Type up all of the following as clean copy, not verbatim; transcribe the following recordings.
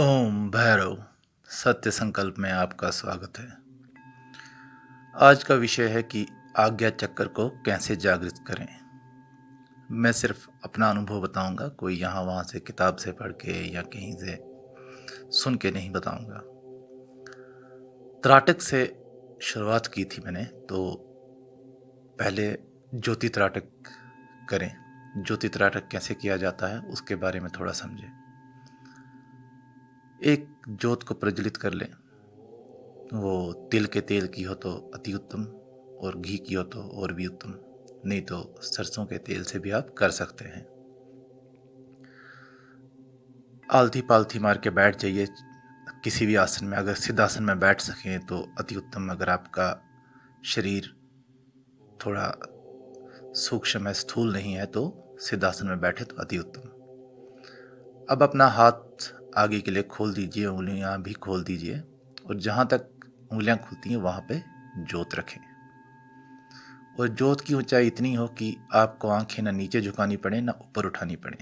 ओम भैरव सत्य संकल्प में आपका स्वागत है। आज का विषय है कि आज्ञा चक्र को कैसे जागृत करें। मैं सिर्फ अपना अनुभव बताऊंगा, कोई यहाँ वहाँ से किताब से पढ़ के या कहीं से सुन के नहीं बताऊंगा। त्राटक से शुरुआत की थी मैंने, तो पहले ज्योति त्राटक करें। ज्योति त्राटक कैसे किया जाता है उसके बारे में थोड़ा समझें। एक ज्योत को प्रज्वलित कर लें। वो तिल के तेल की हो तो अति उत्तम, और घी की हो तो और भी उत्तम, नहीं तो सरसों के तेल से भी आप कर सकते हैं। आलथी पालथी मार के बैठ जाइए किसी भी आसन में। अगर सिद्धासन में बैठ सकें तो अति उत्तम। अगर आपका शरीर थोड़ा सूक्ष्म है, स्थूल नहीं है, तो सिद्धासन में बैठे तो अति उत्तम। अब अपना हाथ आगे के लिए खोल दीजिए, उंगलियां भी खोल दीजिए, और जहां तक उंगलियां खुलती हैं वहां पे ज्योत रखें। और ज्योत की ऊंचाई इतनी हो कि आपको आंखें ना नीचे झुकानी पड़े ना ऊपर उठानी पड़े।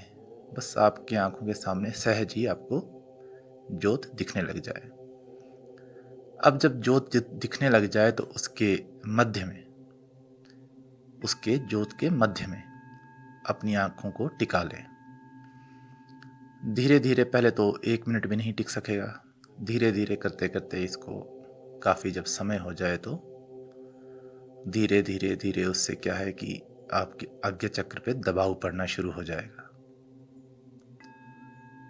बस आपकी आंखों के सामने सहज ही आपको ज्योत दिखने लग जाए। अब जब ज्योत दिखने लग जाए तो उसके ज्योत के मध्य में अपनी आंखों को टिका लें। धीरे धीरे, पहले तो 1 मिनट भी नहीं टिक सकेगा। धीरे धीरे करते करते इसको काफ़ी जब समय हो जाए तो धीरे धीरे धीरे उससे क्या है कि आपके आज्ञा चक्र पे दबाव पड़ना शुरू हो जाएगा।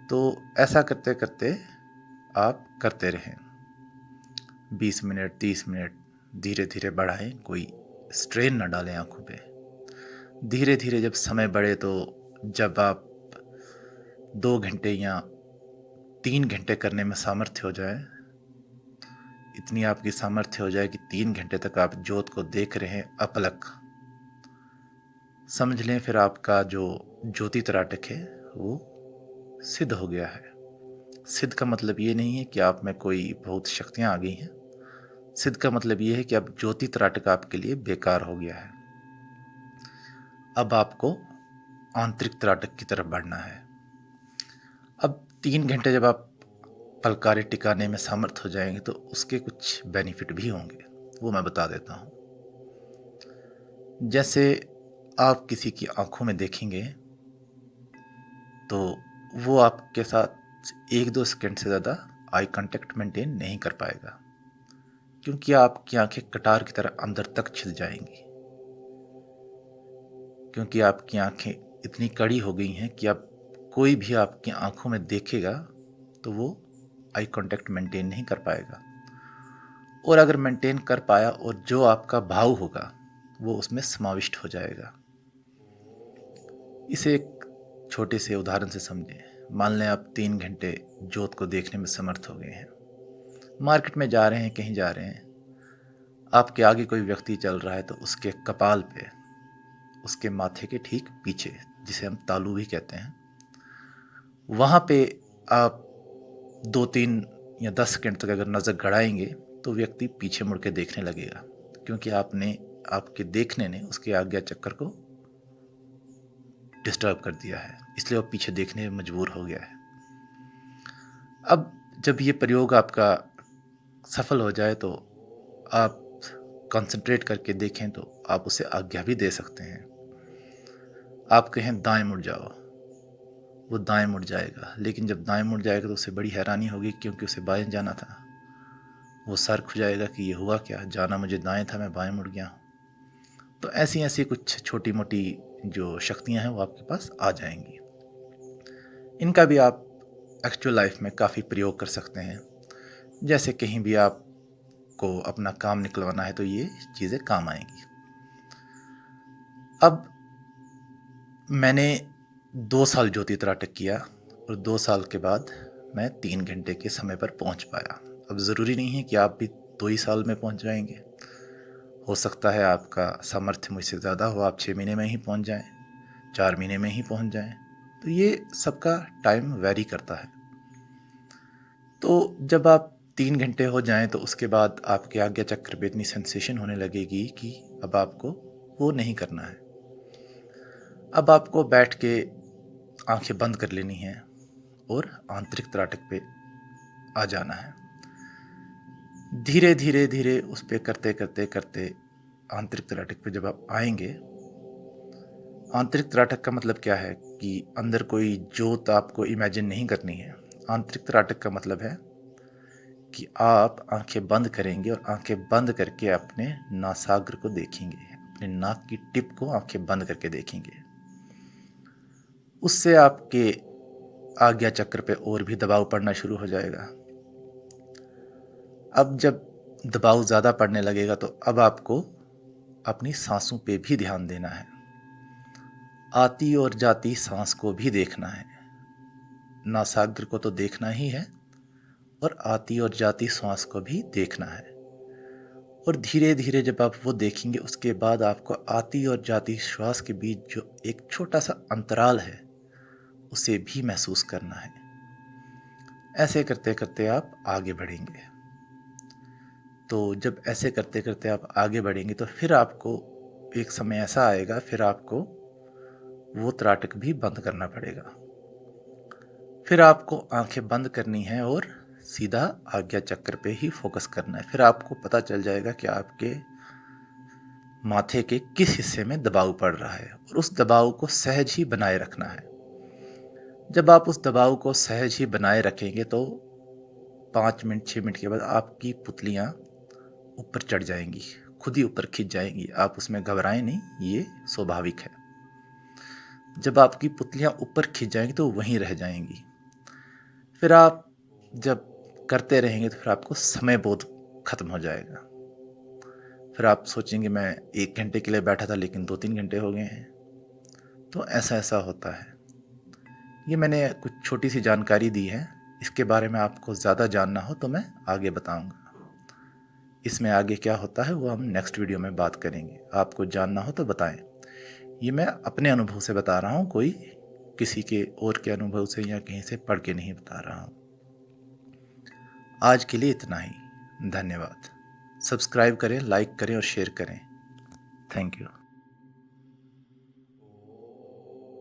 तो ऐसा करते करते आप करते रहें। 20 मिनट, 30 मिनट धीरे धीरे बढ़ाएं। कोई स्ट्रेन ना डालें आंखों पे। धीरे धीरे जब समय बढ़े तो जब आप 2 घंटे या 3 घंटे करने में सामर्थ्य हो जाए, इतनी आपकी सामर्थ्य हो जाए कि 3 घंटे तक आप ज्योत को देख रहे हैं अपलक, समझ लें फिर आपका जो ज्योति त्राटक है वो सिद्ध हो गया है। सिद्ध का मतलब ये नहीं है कि आप में कोई बहुत शक्तियां आ गई हैं। सिद्ध का मतलब ये है कि अब ज्योति त्राटक आपके लिए बेकार हो गया है। अब आपको आंतरिक त्राटक की तरफ बढ़ना है। अब 3 घंटे जब आप पलकारे टिकाने में समर्थ हो जाएंगे तो उसके कुछ बेनिफिट भी होंगे, वो मैं बता देता हूँ। जैसे आप किसी की आंखों में देखेंगे तो वो आपके साथ 1-2 सेकंड से ज़्यादा आई कांटेक्ट मेंटेन नहीं कर पाएगा, क्योंकि आपकी आंखें कटार की तरह अंदर तक छिद जाएंगी। क्योंकि आपकी आंखें इतनी कड़ी हो गई हैं कि अब कोई भी आपकी आंखों में देखेगा तो वो आई कांटेक्ट मेंटेन नहीं कर पाएगा, और अगर मेंटेन कर पाया और जो आपका भाव होगा वो उसमें समाविष्ट हो जाएगा। इसे एक छोटे से उदाहरण से समझें। मान लें आप 3 घंटे ज्योत को देखने में समर्थ हो गए हैं। मार्केट में जा रहे हैं, कहीं जा रहे हैं, आपके आगे कोई व्यक्ति चल रहा है तो उसके कपाल पे, उसके माथे के ठीक पीछे, जिसे हम तालू भी कहते हैं, वहाँ पे आप 2-3 या 10 सेकंड तक अगर नज़र गड़ाएंगे तो व्यक्ति पीछे मुड़ के देखने लगेगा, क्योंकि आपके देखने ने उसके आज्ञा चक्र को डिस्टर्ब कर दिया है, इसलिए वो पीछे देखने में मजबूर हो गया है। अब जब ये प्रयोग आपका सफल हो जाए तो आप कंसंट्रेट करके देखें तो आप उसे आज्ञा भी दे सकते हैं। आप कहें दाएं मुड़ जाओ, वो दाएं मुड़ जाएगा, लेकिन जब दाएं मुड़ जाएगा तो उसे बड़ी हैरानी होगी, क्योंकि उसे बाएं जाना था। वो सर खुजाएगा कि ये हुआ क्या, जाना मुझे दाएं था, मैं बाएं मुड़ गया हूँ। तो ऐसी ऐसी कुछ छोटी मोटी जो शक्तियाँ हैं वो आपके पास आ जाएंगी। इनका भी आप एक्चुअल लाइफ में काफ़ी प्रयोग कर सकते हैं। जैसे कहीं भी आपको अपना काम निकलवाना है तो ये चीज़ें काम आएंगी। अब मैंने 2 साल ज्योति त्राटक किया, और 2 साल के बाद मैं 3 घंटे के समय पर पहुंच पाया। अब ज़रूरी नहीं है कि आप भी 2 ही साल में पहुंच जाएंगे। हो सकता है आपका सामर्थ्य मुझसे ज़्यादा हो, आप 6 महीने में ही पहुंच जाएं, 4 महीने में ही पहुंच जाएं। तो ये सबका टाइम वैरी करता है। तो जब आप 3 घंटे हो जाएं तो उसके बाद आपके आज्ञा चक्र पे इतनी सेंसेशन होने लगेगी कि अब आपको वो नहीं करना है। अब आपको बैठ के आंखें बंद कर लेनी है और आंतरिक त्राटक पे आ जाना है। धीरे धीरे धीरे उस पे करते करते करते आंतरिक त्राटक पे जब आप आएंगे, आंतरिक त्राटक का मतलब क्या है कि अंदर कोई जोत आपको इमेजिन नहीं करनी है। आंतरिक त्राटक का मतलब है कि आप आंखें बंद करेंगे और आंखें बंद करके अपने नासाग्र को देखेंगे, अपने नाक की टिप को आंखें बंद करके देखेंगे। उससे आपके आज्ञा चक्र पे और भी दबाव पड़ना शुरू हो जाएगा। अब जब दबाव ज़्यादा पड़ने लगेगा तो अब आपको अपनी सांसों पे भी ध्यान देना है। आती और जाती सांस को भी देखना है। नासाग्र को तो देखना ही है और आती और जाती सांस को भी देखना है। और धीरे धीरे जब आप वो देखेंगे, उसके बाद आपको आती और जाती श्वास के बीच जो एक छोटा सा अंतराल है उसे भी महसूस करना है। ऐसे करते करते आप आगे बढ़ेंगे। तो जब ऐसे करते करते आप आगे बढ़ेंगे तो फिर आपको एक समय ऐसा आएगा, फिर आपको वो त्राटक भी बंद करना पड़ेगा। फिर आपको आंखें बंद करनी है और सीधा आज्ञा चक्र पे ही फोकस करना है। फिर आपको पता चल जाएगा कि आपके माथे के किस हिस्से में दबाव पड़ रहा है और उस दबाव को सहज ही बनाए रखना है। जब आप उस दबाव को सहज ही बनाए रखेंगे तो 5 मिनट 6 मिनट के बाद आपकी पुतलियां ऊपर चढ़ जाएंगी, खुद ही ऊपर खिंच जाएंगी। आप उसमें घबराएं नहीं, ये स्वाभाविक है। जब आपकी पुतलियां ऊपर खिंच जाएंगी तो वहीं रह जाएंगी। फिर आप जब करते रहेंगे तो फिर आपको समय बोध खत्म हो जाएगा। फिर आप सोचेंगे मैं 1 घंटे के लिए बैठा था लेकिन 2-3 घंटे हो गए हैं। तो ऐसा ऐसा होता है। ये मैंने कुछ छोटी सी जानकारी दी है। इसके बारे में आपको ज़्यादा जानना हो तो मैं आगे बताऊंगा। इसमें आगे क्या होता है वो हम नेक्स्ट वीडियो में बात करेंगे। आपको जानना हो तो बताएं। ये मैं अपने अनुभव से बता रहा हूँ, कोई किसी के और के अनुभव से या कहीं से पढ़ के नहीं बता रहा हूँ। आज के लिए इतना ही। धन्यवाद। सब्सक्राइब करें, लाइक करें और शेयर करें। Thank you.